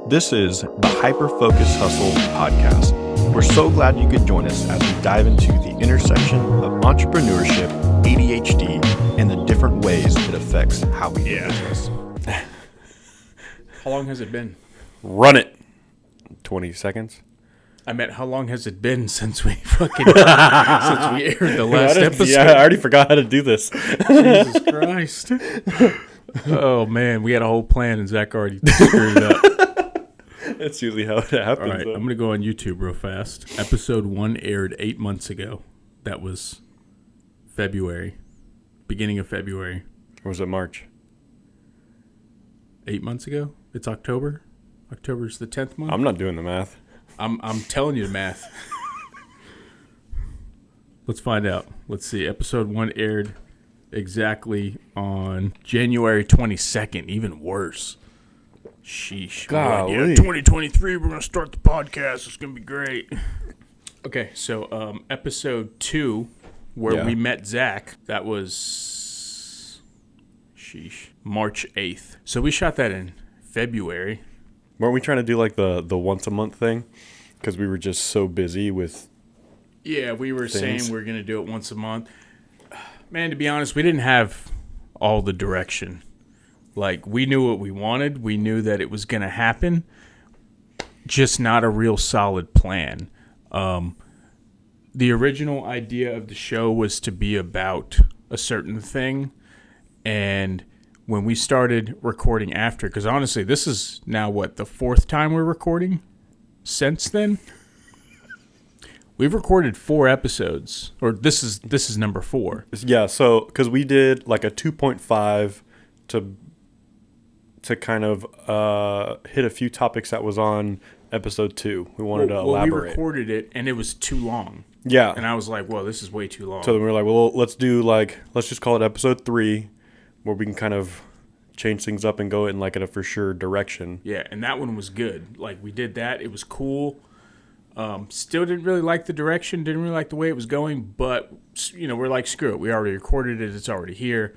This is the Hyperfocus Hustle podcast. We're so glad you could join us as we dive into the intersection of entrepreneurship, ADHD, and the different ways it affects how we do business. How long has it been? Run it. 20 seconds. I meant, how long has it been since we fucking since we aired the last episode? Yeah, I already forgot how to do this. Jesus Christ. Oh, man. We had a whole plan, and Zach already screwed it up. That's usually how it happens. All right, I'm going to go on YouTube real fast. Episode 1 aired 8 months ago. That was February. Beginning of February. Or was it March? 8 months ago? It's October? October's the 10th month? I'm not doing the math. I'm telling you the math. Let's find out. Let's see. Episode 1 aired exactly on January 22nd. Even worse. Sheesh. Golly. Yeah, 2023, we're going to start the podcast. It's going to be great. Okay, so episode 2, where we met Zach, that was March 8th. So we shot that in February. Weren't we trying to do like the once a month thing? Because we were just so busy with we were things. saying we are going to do it once a month. Man, to be honest, we didn't have all the direction. Like, we knew what we wanted. We knew that it was going to happen. Just not a real solid plan. The original idea of the show was to be about a certain thing. And when we started recording after, because honestly, this is now, the 4th time we're recording since then? We've recorded 4 episodes, or this is number 4. Yeah, so because we did like a 2.5 to kind of hit a few topics that was on episode 2. We wanted to elaborate. We recorded it, and it was too long. Yeah. And I was like, well, this is way too long. So then we were like, well, let's just call it episode 3, where we can kind of change things up and go in like in a for sure direction. Yeah, and that one was good. Like, we did that. It was cool. Still didn't really like the direction, didn't really like the way it was going, but, we're like, screw it. We already recorded it. It's already here.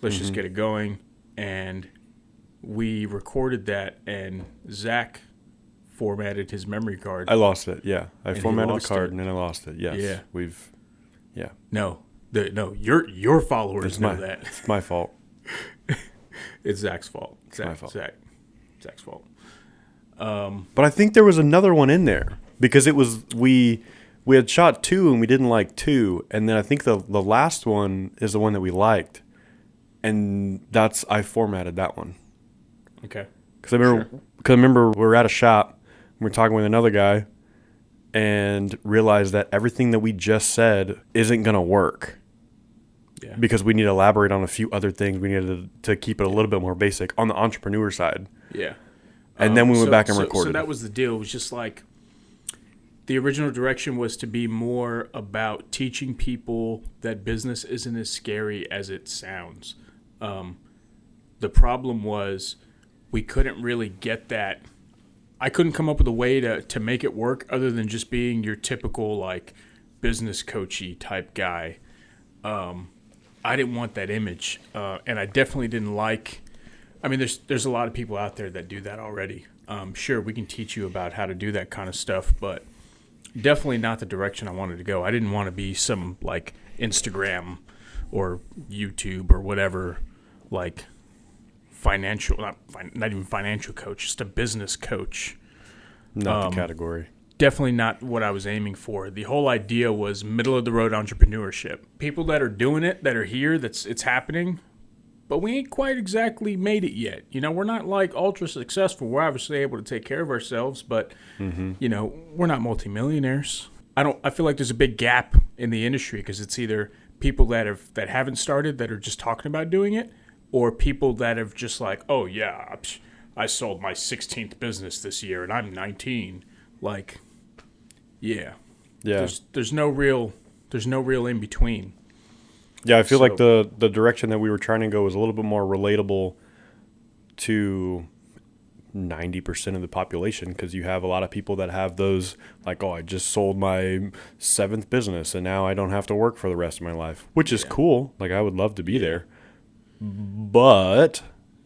Let's just get it going. And we recorded that, and Zach formatted his memory card. I lost it, yeah. I formatted the card, it. and then I lost it, yes. Yeah. No, your followers know that. It's my fault. It's Zach's fault. It's my fault. Zach's fault. But I think there was another one in there. Because it was, we had shot 2 and we didn't like 2. And then I think the last one is the one that we liked. And I formatted that one. Okay. Because I remember we were at a shop. We were talking with another guy. And realized that everything that we just said isn't going to work. Yeah. Because we need to elaborate on a few other things. We needed to keep it a little bit more basic on the entrepreneur side. Yeah. And then we went back and recorded. So that was the deal. It was just like, the original direction was to be more about teaching people that business isn't as scary as it sounds. The problem was we couldn't really get that. I couldn't come up with a way to make it work other than just being your typical like business coachy type guy. I didn't want that image, and I definitely didn't like. I mean, there's a lot of people out there that do that already. Sure, we can teach you about how to do that kind of stuff, but definitely not the direction I wanted to go. I didn't want to be some like Instagram or YouTube or whatever, like not even financial coach, just a business coach. Not the category. Definitely not what I was aiming for. The whole idea was middle of the road entrepreneurship. People that are doing it, that are here, it's happening, but we ain't quite exactly made it yet. We're not like ultra successful. We're obviously able to take care of ourselves, but we're not multimillionaires. I feel like there's a big gap in the industry because it's either people that haven't started that are just talking about doing it, or people that have just like, oh yeah, I sold my 16th business this year and I'm 19. Like, yeah. There's no real in between. Yeah, I feel like the direction that we were trying to go was a little bit more relatable to 90% of the population, because you have a lot of people that have those like, oh, I just sold my 7th business and now I don't have to work for the rest of my life, which is cool. Like, I would love to be there. But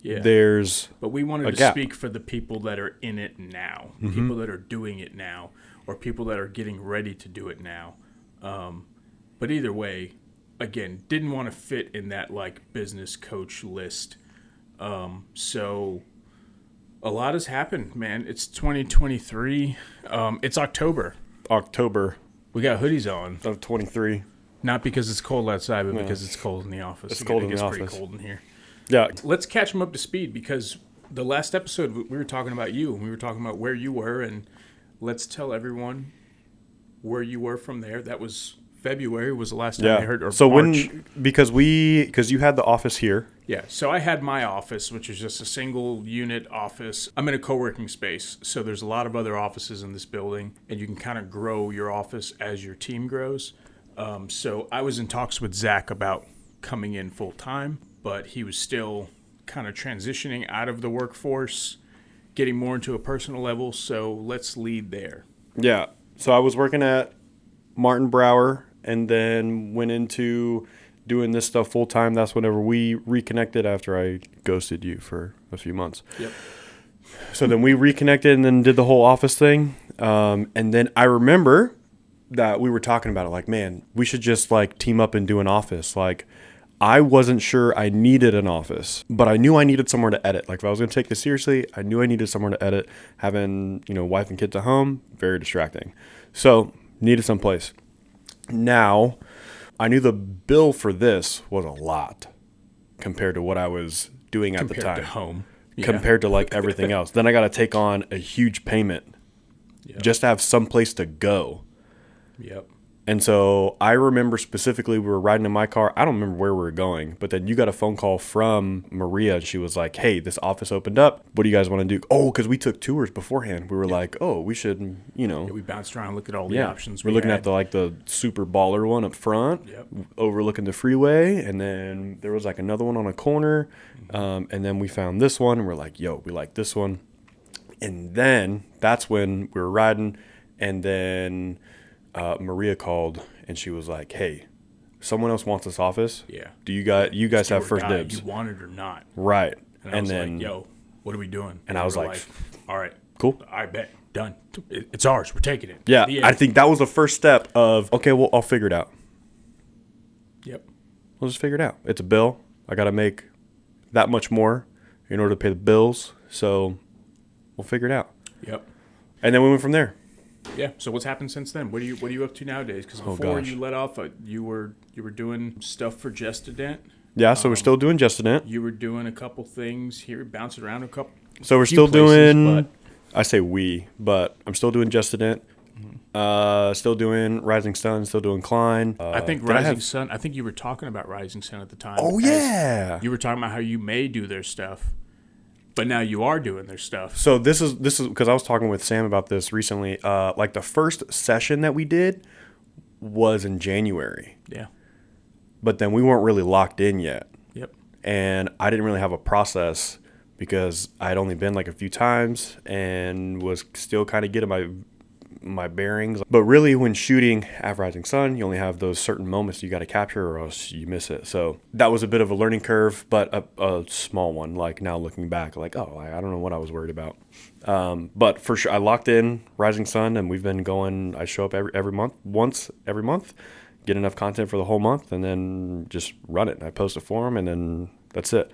Yeah. there's But we wanted a to gap. speak for the people that are in it now, people that are doing it now, or people that are getting ready to do it now. But either way, again, didn't want to fit in that like business coach list. So a lot has happened, man. It's 2023. It's October. October We got hoodies on, of 23. not because it's cold outside, but because it's cold in the office. It's cold in the pretty office. cold in here. Yeah. Let's catch them up to speed, because the last episode we were talking about you, and we were talking about where you were, and let's tell everyone where you were from there. That was February was the last time I heard, or so March. because you had the office here. Yeah, so I had my office, which is just a single unit office. I'm in a co-working space, so there's a lot of other offices in this building, and you can kind of grow your office as your team grows. So I was in talks with Zach about coming in full time, but he was still kind of transitioning out of the workforce, getting more into a personal level. So let's lead there. Yeah. So I was working at Martin Brower and then went into doing this stuff full time. That's whenever we reconnected after I ghosted you for a few months. Yep. So then we reconnected and then did the whole office thing. And then I remember that we were talking about it like, man, we should just like team up and do an office. Like, I wasn't sure I needed an office, but I knew I needed somewhere to edit. Like if I was going to take this seriously, I knew I needed somewhere to edit. Having, wife and kids at home, very distracting. So needed someplace. Now, I knew the bill for this was a lot compared to what I was doing at the time. Compared to home. Yeah. Compared to like everything else. Then I got to take on a huge payment just to have some place to go. Yep. And so I remember specifically we were riding in my car. I don't remember where we were going, but then you got a phone call from Maria and she was like, hey, this office opened up. What do you guys want to do? Oh, because we took tours beforehand. We were like, oh, we should, Yeah, we bounced around, looked at all the options. We're looking at the super baller one up front, overlooking the freeway. And then there was like another one on a corner. And then we found this one and we're like, yo, we like this one. And then that's when we were riding. And then Maria called and she was like, hey, someone else wants this office. Yeah. Do you guys have first dibs? You want it or not. Right. And I was like, yo, what are we doing? And I was we're like, all right, cool. I bet. Done. It's ours. We're taking it. Yeah. I think that was the first step of, okay, well, I'll figure it out. Yep. We'll just figure it out. It's a bill. I got to make that much more in order to pay the bills. So we'll figure it out. Yep. And then we went from there. Yeah. So what's happened since then? What are you up to nowadays? Because before you let off, you were doing stuff for Jestident. Yeah. So we're still doing Jestident. You were doing a couple things here, bouncing around a couple. So we're still doing. I say we, but I'm still doing Jestident. Still doing Rising Sun. Still doing Klein. I think Rising Sun. I think you were talking about Rising Sun at the time. Oh yeah. You were talking about how you may do their stuff. But now you are doing their stuff. So this is because I was talking with Sam about this recently. Like the first session that we did was in January. Yeah. But then we weren't really locked in yet. Yep. And I didn't really have a process because I had only been like a few times and was still kind of getting my bearings. But really when shooting at Rising Sun, you only have those certain moments you got to capture or else you miss it. So that was a bit of a learning curve, but a small one. Like now looking back, like, oh, I don't know what I was worried about. But for sure, I locked in Rising Sun and we've been going, I show up once every month, get enough content for the whole month and then just run it. I post a forum and then that's it.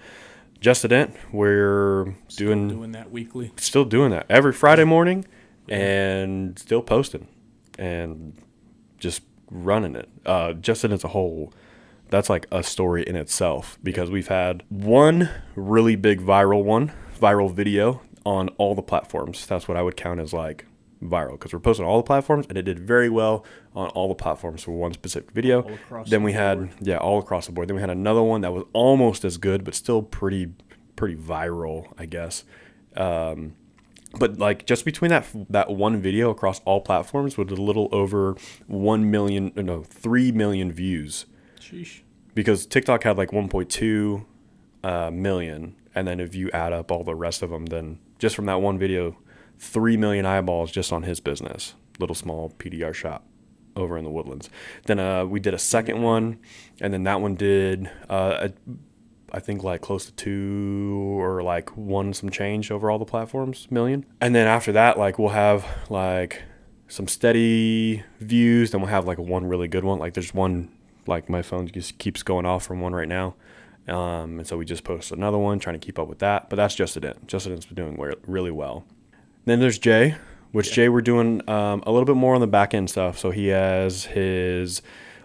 Jestident, we're doing that weekly. Still doing that every Friday morning. And still posting and just running it. Justin as a whole, that's like a story in itself because we've had one really big viral video on all the platforms. That's what I would count as like viral because we're posting on all the platforms and it did very well on all the platforms for one specific video. Then we had, all across the board. Then we had another one that was almost as good, but still pretty viral, I guess. But like just between that one video across all platforms with a little over 3 million views. Sheesh. Because TikTok had like 1.2 million. And then if you add up all the rest of them, then just from that one video, 3 million eyeballs just on his business. Little small PDR shop over in the Woodlands. Then we did a second one. And then that one did I think like close to 2 or like 1 some change over all the platforms million. And then after that, like we'll have like some steady views. Then we'll have like one really good one. Like there's one, like my phone just keeps going off from one right now. And so we just posted another one trying to keep up with that. But that's Just It. Just It's been doing really well. Then there's Jay, which Jay we're doing a little bit more on the back end stuff. So he has his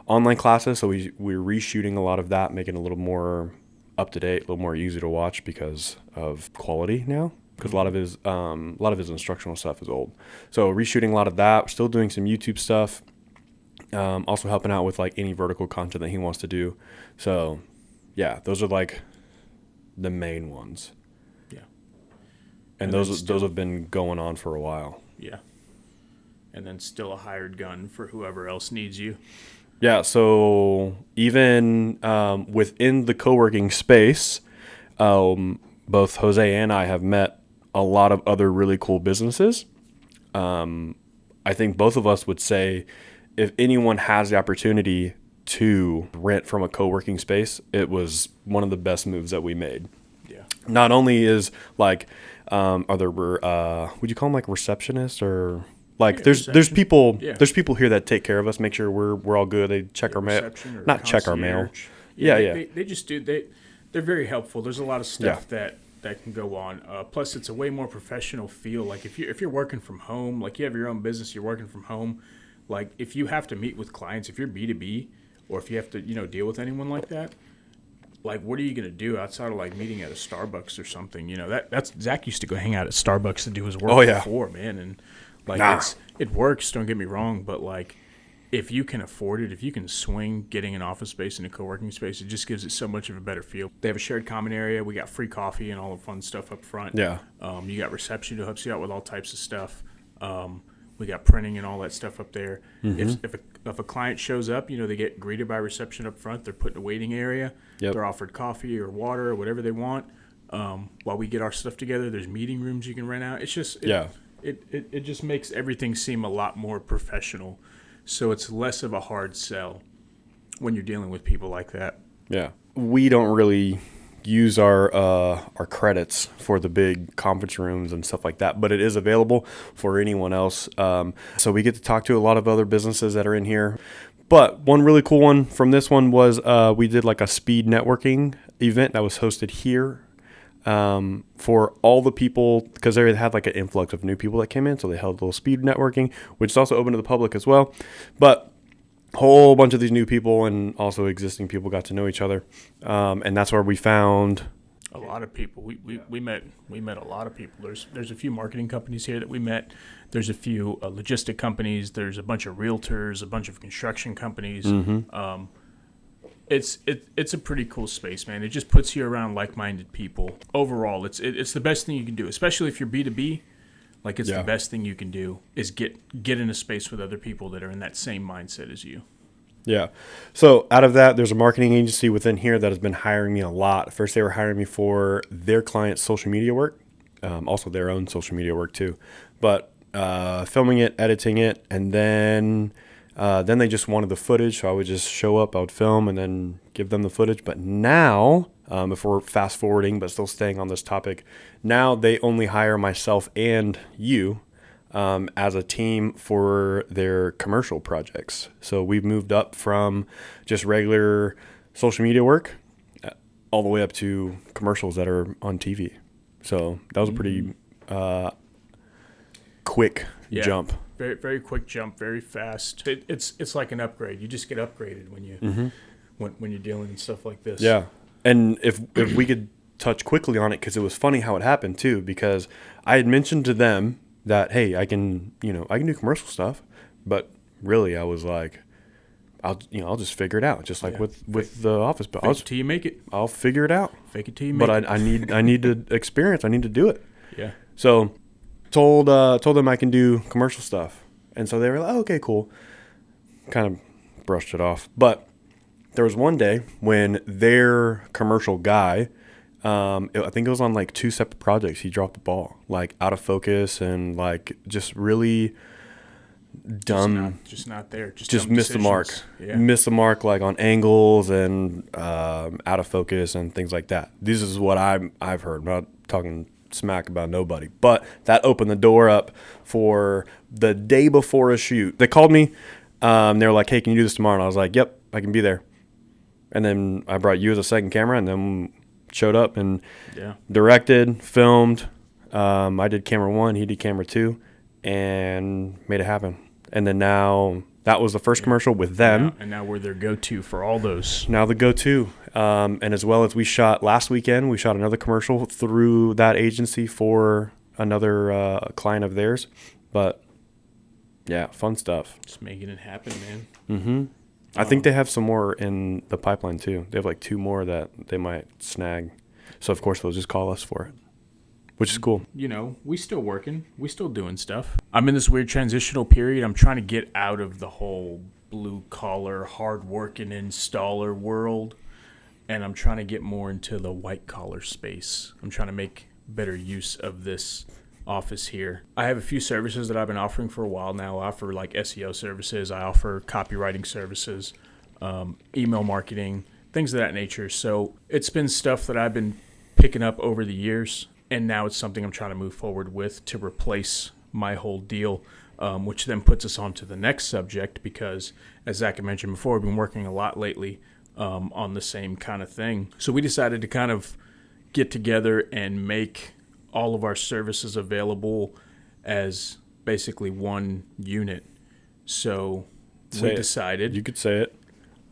online classes. So we're reshooting a lot of that, making it a little more up to date, a little more easy to watch because of quality now. Because a lot of his instructional stuff is old. So reshooting a lot of that. We're still doing some YouTube stuff. Also helping out with like any vertical content that he wants to do. So yeah, those are like the main ones. Yeah. And those have been going on for a while. Yeah. And then still a hired gun for whoever else needs you. Yeah, so even within the co-working space, both Jose and I have met a lot of other really cool businesses. I think both of us would say if anyone has the opportunity to rent from a co-working space, it was one of the best moves that we made. Yeah. Not only is like, would you call them like receptionists or like there's people here that take care of us, make sure we're all good. They check our mail, not check our mail. Yeah. They just do. They're very helpful. There's a lot of stuff that can go on. Plus, it's a way more professional feel. Like if you're working from home, like you have your own business, you're working from home. Like if you have to meet with clients, if you're B2B, or if you have to deal with anyone like that, like what are you gonna do outside of like meeting at a Starbucks or something? That's Zach used to go hang out at Starbucks to do his work before, man, and like it works. Don't get me wrong, but like if you can afford it, if you can swing getting an office space and a co-working space, it just gives it so much of a better feel. They have a shared common area. We got free coffee and all the fun stuff up front. Yeah. You got reception who helps you out with all types of stuff. We got printing and all that stuff up there. Mm-hmm. If a client shows up, they get greeted by reception up front. They're put in a waiting area. Yep. They're offered coffee or water or whatever they want. While we get our stuff together, there's meeting rooms you can rent out. It's just it just makes everything seem a lot more professional. So it's less of a hard sell when you're dealing with people like that. Yeah. We don't really use our credits for the big conference rooms and stuff like that, but it is available for anyone else. So we get to talk to a lot of other businesses that are in here. But one really cool one from this one was we did like a speed networking event that was hosted here for all the people, because they had like an influx of new people that came in. So they held a little speed networking, which is also open to the public as well. But a whole bunch of these new people and also existing people got to know each other. And that's where we found a lot of people. We met a lot of people. There's a few marketing companies here that we met. There's a few logistic companies. There's a bunch of realtors, a bunch of construction companies. Mm-hmm. It's a pretty cool space, man. It just puts you around like-minded people. Overall, it's the best thing you can do, especially if you're B2B. Like it's the best thing you can do is get in a space with other people that are in that same mindset as you. Yeah. So out of that, there's a marketing agency within here that has been hiring me a lot. First, they were hiring me for their clients' social media work, also their own social media work too. But filming it, editing it, and then they just wanted the footage. So I would just show up, I would film, and then give them the footage. But now, if we're fast forwarding, but still staying on this topic, now they only hire myself and you as a team for their commercial projects. So we've moved up from just regular social media work all the way up to commercials that are on TV. So that was a pretty quick jump. Very, very quick jump, very fast. It's like an upgrade. You just get upgraded when you when you're dealing with stuff like this. Yeah, and if we could touch quickly on it, because it was funny how it happened too. Because I had mentioned to them that hey, I can do commercial stuff, but really I was like, I'll just figure it out, just like with the office. But fake it till you make it. I'll figure it out. Fake it till you make it. But I need to experience. I need to do it. Yeah. So told them I can do commercial stuff, and so they were like, oh, okay, cool. Kind of brushed it off, but there was one day when their commercial guy, I think it was on like 2 separate projects, he dropped the ball, like out of focus and like just really dumb. Just not there. Just dumb miss the mark. decisions. Yeah. Miss the mark like on angles and out of focus and things like that. This is what I've heard. I'm not talking smack about nobody, but that opened the door up for the day before a shoot. They called me. They were like, "Hey, can you do this tomorrow?" And I was like, "Yep, I can be there." And then I brought you as a second camera, and then showed up and directed, filmed. I did camera 1, he did camera 2, and made it happen. And then now that was the first commercial with them. And now we're their go-to for all those. Now the go-to. And as well as we shot last weekend, we shot another commercial through that agency for another client of theirs. But yeah, fun stuff. Just making it happen, man. Mm-hmm. I think they have some more in the pipeline too. They have like 2 more that they might snag. So of course they'll just call us for it, which is cool. You know, we still working. We still doing stuff. I'm in this weird transitional period. I'm trying to get out of the whole blue-collar, hard-working installer world, and I'm trying to get more into the white-collar space. I'm trying to make better use of this office here. I have a few services that I've been offering for a while now. I offer like SEO services. I offer copywriting services, email marketing, things of that nature. So it's been stuff that I've been picking up over the years, and now it's something I'm trying to move forward with to replace my whole deal, which then puts us on to the next subject because, as Zach had mentioned before, we've been working a lot lately on the same kind of thing. So we decided to kind of get together and make all of our services available as basically one unit. So we decided... You could say it.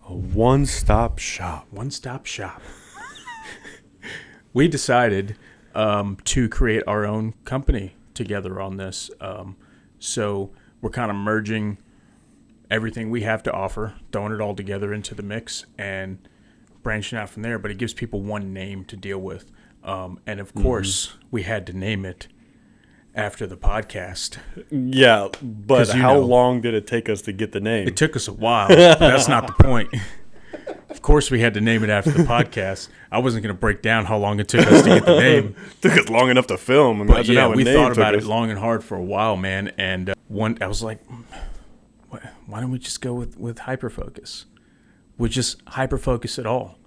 A one-stop shop. One-stop shop. We decided to create our own company together on this. So we're kind of merging everything we have to offer, throwing it all together into the mix and branching out from there. But it gives people one name to deal with. And of course, we had to name it after the podcast. Yeah, but how long did it take us to get the name? It took us a while. But that's not the point. Of course, we had to name it after the podcast. I wasn't going to break down how long it took us to get the name. It took us long enough to film. Imagine how we thought about it long and hard for a while, man. And I was like, why don't we just go with Hyperfocus? We just Hyperfocus it all.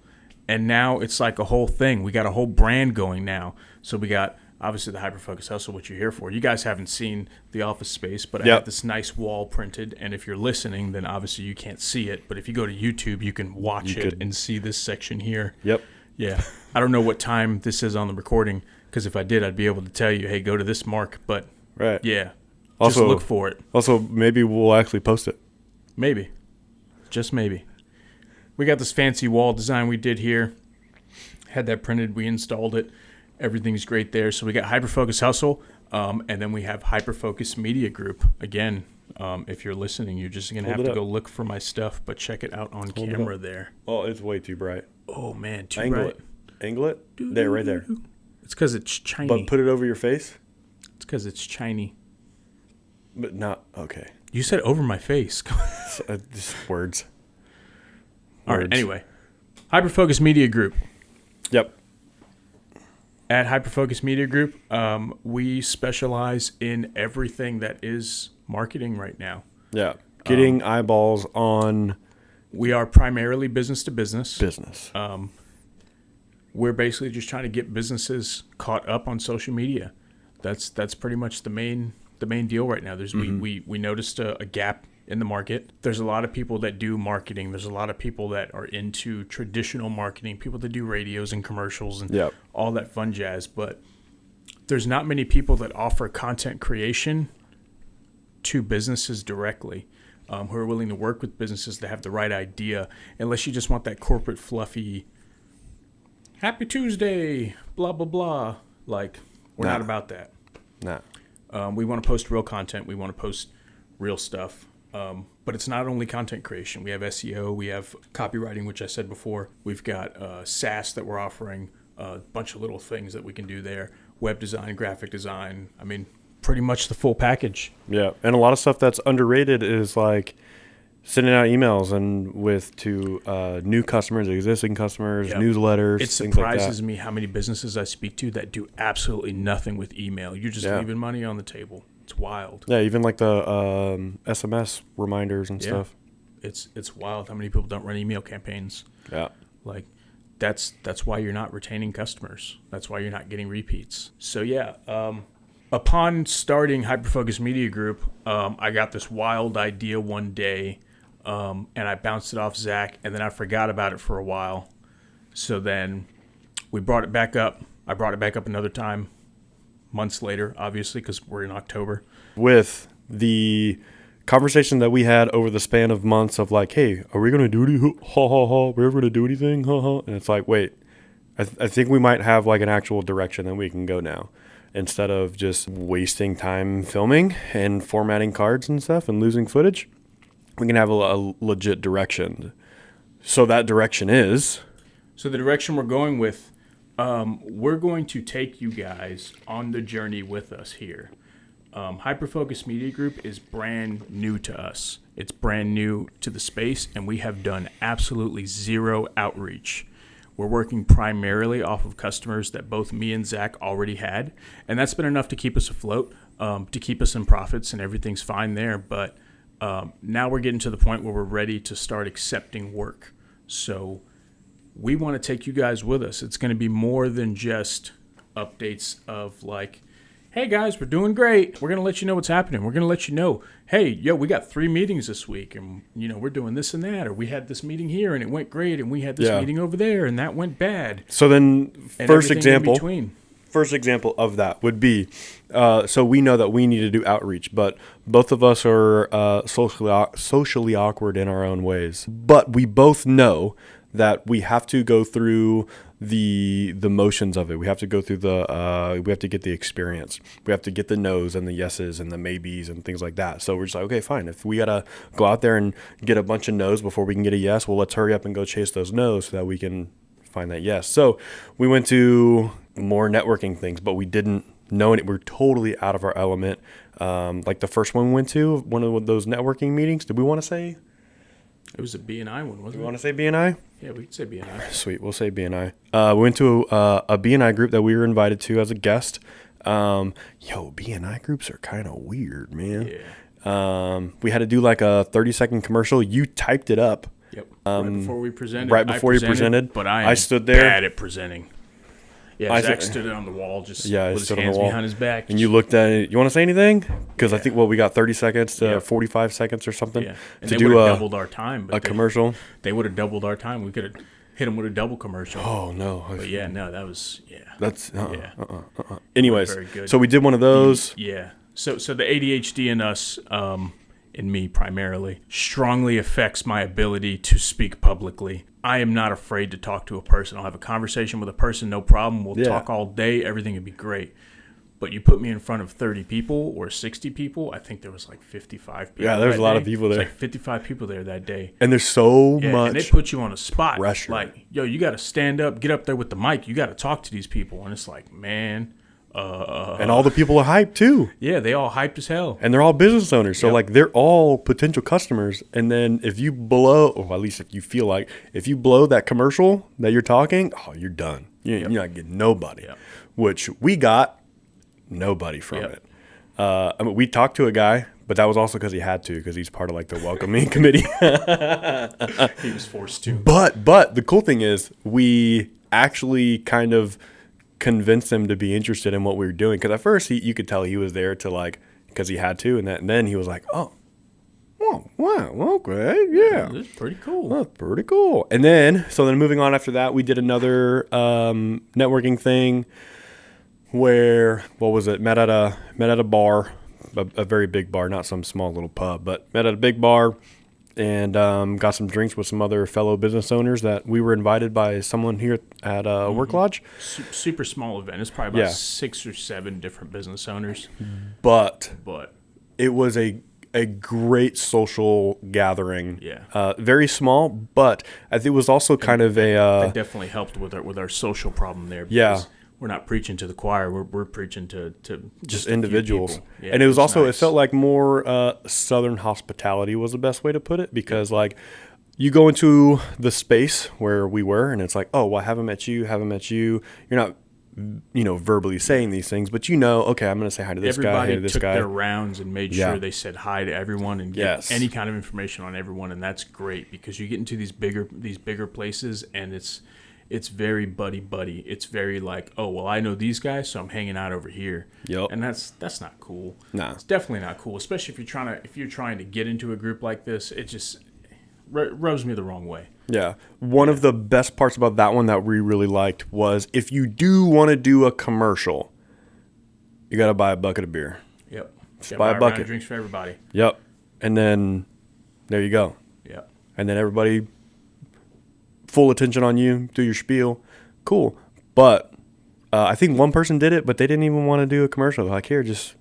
And now it's like a whole thing. We got a whole brand going now. So we got, obviously, the Hyperfocus Hustle, what you're here for. You guys haven't seen the office space, but I have this nice wall printed. And if you're listening, then obviously you can't see it. But if you go to YouTube, you can watch it and see this section here. Yep. Yeah. I don't know what time this is on the recording, because if I did, I'd be able to tell you, hey, go to this mark. But, yeah, also, just look for it. Also, maybe we'll actually post it. Maybe. Just maybe. We got this fancy wall design we did here. Had that printed. We installed it. Everything's great there. So we got Hyperfocus Hustle, and then we have Hyperfocus Media Group. Again, if you're listening, you're just going to have to go look for my stuff, but check it out on camera there. Oh, it's way too bright. Oh, man, too bright. Angle it. There, right there. It's because it's shiny. But put it over your face? It's because it's shiny. But not, okay. You said over my face. Just words. All right, anyway. Hyperfocus Media Group. Yep. At Hyperfocus Media Group, we specialize in everything that is marketing right now. Yeah. Getting eyeballs on... We are primarily business to business. Business. We're basically just trying to get businesses caught up on social media. That's pretty much the main deal right now. There's we noticed a gap in the market. There's a lot of people that do marketing. There's a lot of people that are into traditional marketing, people that do radios and commercials and all that fun jazz. But there's not many people that offer content creation to businesses directly, who are willing to work with businesses that have the right idea, unless you just want that corporate fluffy, Happy Tuesday, blah, blah, blah. Like, we're not about that. Nah. We want to post real content. We want to post real stuff. But it's not only content creation. We have SEO. We have copywriting, which I said before. We've got SaaS that we're offering, a bunch of little things that we can do there. Web design, graphic design. I mean, pretty much the full package. Yeah, and a lot of stuff that's underrated is like sending out emails and to new customers, existing customers, newsletters. It surprises me how many businesses I speak to that do absolutely nothing with email. You're just leaving money on the table. It's wild. Yeah, even like the SMS reminders and stuff. It's wild how many people don't run email campaigns. Yeah. Like, that's why you're not retaining customers. That's why you're not getting repeats. So yeah, upon starting Hyperfocus Media Group, I got this wild idea one day, and I bounced it off Zach, and then I forgot about it for a while. So then we brought it back up. I brought it back up another time, months later, obviously, because we're in October. With the conversation that we had over the span of months of like, hey, are we going to do anything? We're ever going to do anything? And it's like, wait, I think we might have like an actual direction that we can go now. Instead of just wasting time filming and formatting cards and stuff and losing footage, we can have a legit direction. So that direction is... So the direction we're going with, we're going to take you guys on the journey with us here. Hyperfocus Media Group is brand new to us. It's brand new to the space, and we have done absolutely zero outreach. We're working primarily off of customers that both me and Zach already had, and that's been enough to keep us afloat, to keep us in profits, and everything's fine there. But now we're getting to the point where we're ready to start accepting work. So we want to take you guys with us. It's going to be more than just updates of like, hey guys, we're doing great. We're going to let you know what's happening. We're going to let you know, hey, yo, we got 3 meetings this week, and we're doing this and that, or we had this meeting here and it went great, and we had this meeting over there and that went bad. So then first example of that would be, so we know that we need to do outreach, but both of us are socially awkward in our own ways. But we both know that we have to go through the motions of it. We have to go through we have to get the experience. We have to get the no's and the yeses and the maybes and things like that. So we're just like, okay, fine. If we got to go out there and get a bunch of no's before we can get a yes, well, let's hurry up and go chase those no's so that we can find that yes. So we went to more networking things, but we didn't know it. We're totally out of our element. Like the first one we went to, one of those networking meetings, did we want to say? It was a B&I one, wasn't it? Do we want to say B&I? Yeah, we could say B&I. Sweet, we'll say B&I. We went to a B&I group that we were invited to as a guest. B&I groups are kind of weird, man. Yeah. We had to do like a 30-second commercial. You typed it up. Yep. Right before we presented. You presented. But I stood there. Bad at presenting. Yeah, Zach stood on the wall, just with his hands behind his back. And you looked at it. You want to say anything? Because I think, we got 30 seconds to 45 seconds or something. Yeah. And to do doubled our time. But commercial. They would have doubled our time. We could have hit them with a double commercial. Oh, no. But that was, That's, Anyways, very good. So we did one of those. Yeah. So the ADHD in us, in me primarily, strongly affects my ability to speak publicly. I am not afraid to talk to a person. I'll have a conversation with a person, no problem. We'll talk all day. Everything would be great. But you put me in front of 30 people or 60 people, I think there was like 55 people. Yeah, there's a lot of people there. There's like 55 people there that day. And there's so much and they put you on a spot. Pressure. Like, yo, you got to stand up, get up there with the mic. You got to talk to these people. And it's like, man. And all the people are hyped too. Yeah, they all hyped as hell. And they're all business owners. So they're all potential customers. And then if you blow, or at least if you feel like, if you blow that commercial that you're talking, you're done. You're not getting nobody. Yep. Which we got nobody from it. We talked to a guy, but that was also because he had to, because he's part of like the welcoming committee. He was forced to. But the cool thing is we actually kind of convinced him to be interested in what we were doing, because at first you could tell he was there to like because he had to, and then he was like, oh wow, okay, yeah, that's pretty cool. That's pretty cool. And then moving on after that, we did another networking thing where met at a bar, a very big bar, not some small little pub, but met at a big bar. And got some drinks with some other fellow business owners that we were invited by someone here at Work Lodge. Super small event. It's probably about 6 or 7 different business owners. But it was a great social gathering. Yeah. Very small, but I think it was also kind of a... that definitely helped with our social problem there. Yeah. We're not preaching to the choir. We're preaching to just individuals. Yeah, and it was also, nice. It felt like more Southern hospitality was the best way to put it, because like you go into the space where we were and it's like, oh, well, I haven't met you. You're not verbally saying these things, but okay, I'm going to say hi to this guy, hey to this guy. Everybody took their rounds and made sure they said hi to everyone and get any kind of information on everyone, and that's great because you get into these bigger places and it's very buddy. It's very like, oh well, I know these guys, so I'm hanging out over here. Yep. And that's not cool. Nah. It's definitely not cool, especially if you're trying to get into a group like this. It just rubs me the wrong way. Yeah. One of the best parts about that one that we really liked was if you do want to do a commercial, you got to buy a bucket of beer. Yep. Buy a bucket. Drinks for everybody. Yep. And then there you go. Yep. And then everybody full attention on you, do your spiel. Cool. But I think one person did it, but they didn't even want to do a commercial. Like, here, just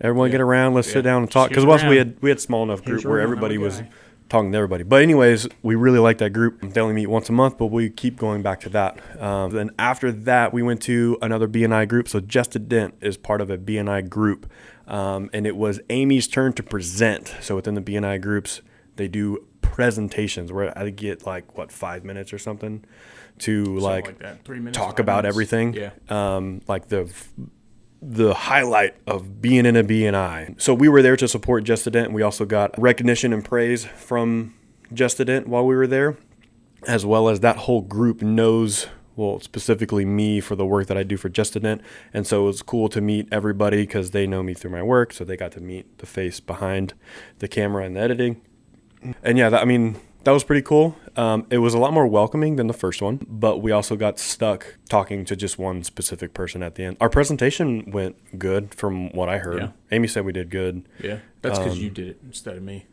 everyone get around. Let's sit down and talk. Because once we had small enough group where everybody was talking to everybody. But anyways, we really like that group. They only meet once a month, but we keep going back to that. Then after that, we went to another BNI group. So Just a Dent is part of a BNI group. And it was Amy's turn to present. So within the BNI groups, they do presentations where I get 5 minutes or something to like that. 3 minutes, talk about everything. Yeah. Like the highlight of being in a BNI. So we were there to support Just a Dent. We also got recognition and praise from Just a Dent while we were there, as well as that whole group knows, well, specifically me for the work that I do for Just a Dent. And so it was cool to meet everybody because they know me through my work. So they got to meet the face behind the camera and the editing. And yeah, that was pretty cool. It was a lot more welcoming than the first one, but we also got stuck talking to just one specific person at the end. Our presentation went good from what I heard. Yeah. Amy said we did good. Yeah, that's because you did it instead of me.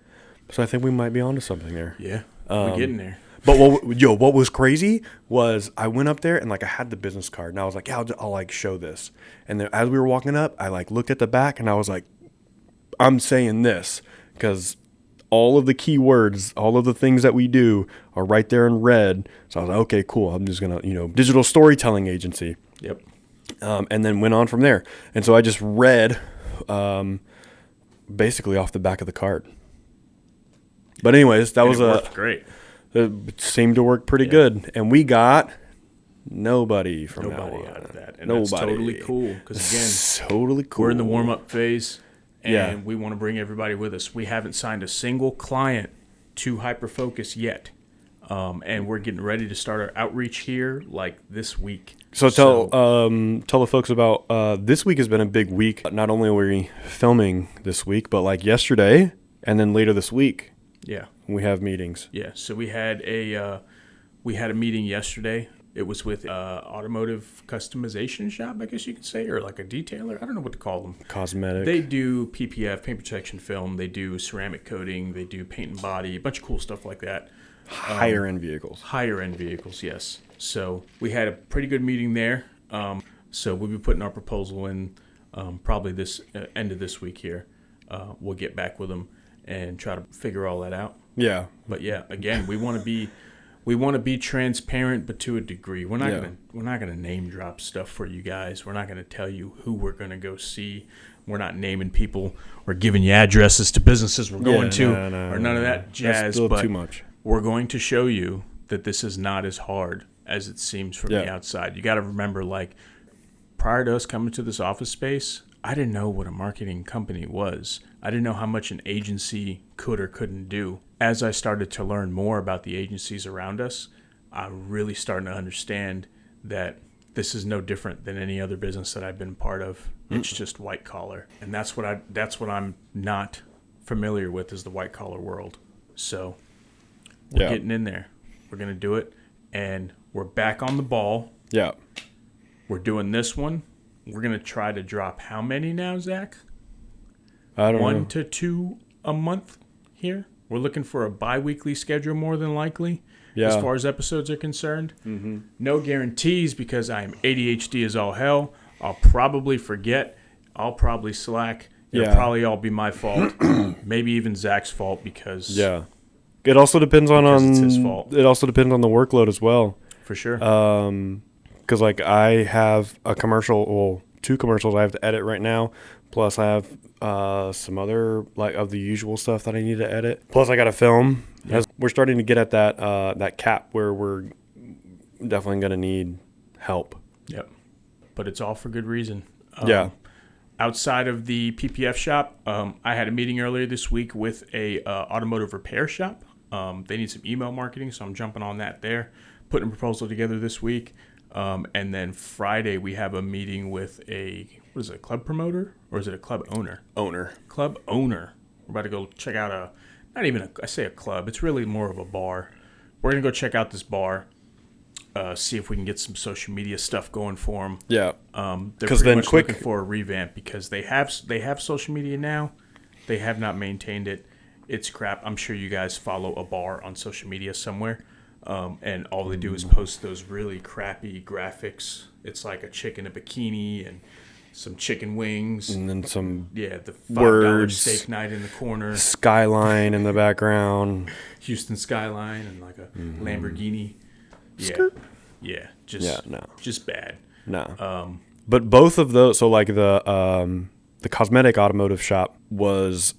So I think we might be onto something there. Yeah, we're getting there. But what was crazy was I went up there and I had the business card and I was like, yeah, I'll show this. And then as we were walking up, I looked at the back and I was like, I'm saying this because all of the keywords, all of the things that we do are right there in red. So I was like, okay, cool. I'm just going to, digital storytelling agency. Yep. And then went on from there. And so I just read basically off the back of the card. But anyways, that worked great. It seemed to work pretty good. And we got nobody from nobody now on. out of that. And that's totally cool. Because again, totally cool. We're in the warm-up phase. And we want to bring everybody with us. We haven't signed a single client to Hyperfocus yet. And we're getting ready to start our outreach here this week. So tell the folks about this week has been a big week. Not only are we filming this week, but yesterday and then later this week. Yeah. We have meetings. Yeah. So we had a meeting yesterday. It was with automotive customization shop, I guess you could say, or a detailer. I don't know what to call them. Cosmetic. They do PPF, paint protection film. They do ceramic coating. They do paint and body, a bunch of cool stuff like that. Higher end vehicles. Higher end vehicles, yes. So we had a pretty good meeting there. So we'll be putting our proposal in probably this end of this week here. We'll get back with them and try to figure all that out. Yeah. But yeah, again, we want to be transparent, but to a degree. We're not gonna name drop stuff for you guys. We're not gonna tell you who we're gonna go see. We're not naming people or giving you addresses to businesses we're going to or none of that jazz. That's still but too much. We're going to show you that this is not as hard as it seems from the outside. You got to remember, prior to us coming to this office space, I didn't know what a marketing company was. I didn't know how much an agency could or couldn't do. As I started to learn more about the agencies around us, I'm really starting to understand that this is no different than any other business that I've been part of. It's just white collar. And that's what I'm not familiar with is the white collar world. So we're getting in there. We're going to do it. And we're back on the ball. Yeah. We're doing this one. We're going to try to drop how many now, Zach? I don't know. 1 to 2 a month here. We're looking for a bi-weekly schedule more than likely as far as episodes are concerned. Mm-hmm. No guarantees because I'm ADHD as all hell. I'll probably forget. I'll probably slack. It'll probably all be my fault. Maybe even Zach's fault because it also depends on it's his fault. It also depends on the workload as well. For sure. Because I have a commercial, well, 2 commercials I have to edit right now. Plus I have some other of the usual stuff that I need to edit. Plus I got to film. Yeah. We're starting to get at that cap where we're definitely going to need help. Yep. but it's all for good reason. Yeah. Outside of the PPF shop, I had a meeting earlier this week with a automotive repair shop. They need some email marketing, so I'm jumping on that there, putting a proposal together this week. And then Friday we have a meeting with a club promoter, or is it a club owner? Club owner. We're about to go check out I say a club. It's really more of a bar. We're going to go check out this bar, see if we can get some social media stuff going for them. Yeah. They're pretty much looking for a revamp because they have social media now. They have not maintained it. It's crap. I'm sure you guys follow a bar on social media somewhere. And all they do is post those really crappy graphics. It's like a chick in a bikini and some chicken wings. And then some the $5 words, steak night in the corner. Skyline in the background. Houston skyline and like a Lamborghini. Yeah. Just bad. No. But both of those, so like the cosmetic automotive shop was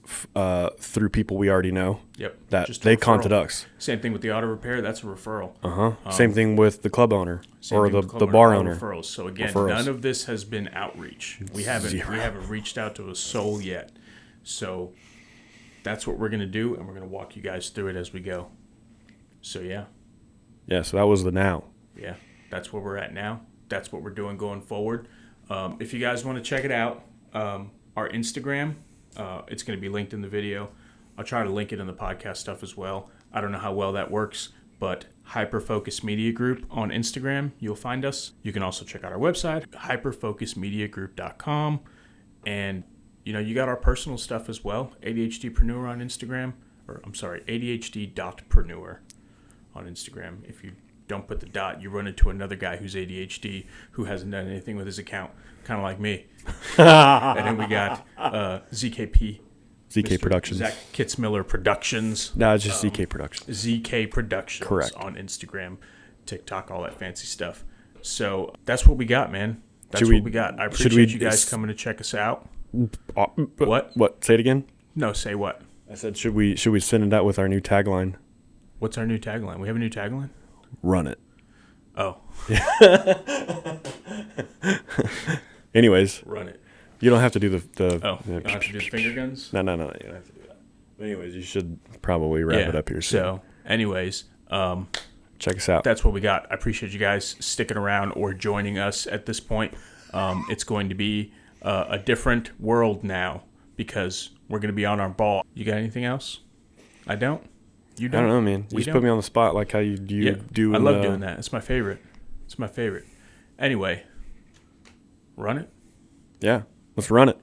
through people we already know. Yep. That Just they contacted us. Same thing with the auto repair. That's a referral. Same thing with the club owner or the bar owner. Referrals. So again, none of this has been outreach. We haven't reached out to a soul yet. So that's what we're going to do, and we're going to walk you guys through it as we go. So yeah. Yeah, so that was the now. Yeah, that's where we're at now. That's what we're doing going forward. If you guys want to check it out, our Instagram, it's going to be linked in the video. I'll try to link it in the podcast stuff as well. I don't know how well that works, but Hyperfocus Media Group on Instagram, you'll find us. You can also check out our website, hyperfocusmediagroup.com. And, you got our personal stuff as well. ADHDpreneur on Instagram. ADHD.preneur on Instagram. If you don't put the dot, you run into another guy who's ADHD who hasn't done anything with his account, kind of like me. And then we got ZKP. ZK Productions. Zach Kitzmiller Productions. No, it's just ZK Productions. ZK Productions. Correct. On Instagram, TikTok, all that fancy stuff. So that's what we got, man. That's what we got. I appreciate you guys coming to check us out. What? What? Say it again? No, say what? I said, should we send it out with our new tagline? What's our new tagline? We have a new tagline? Run it. Oh. Anyways. Run it. You don't have to do you don't have to do the finger guns? No, you don't have to do that. But anyways, you should probably wrap it up here soon. So, anyways, check us out. That's what we got. I appreciate you guys sticking around or joining us at this point. It's going to be a different world now because we're going to be on our ball. You got anything else? I don't. You don't? I don't know, man. You just put me on the spot like how you do. I love doing that. It's my favorite. Anyway, run it. Yeah. Let's run it.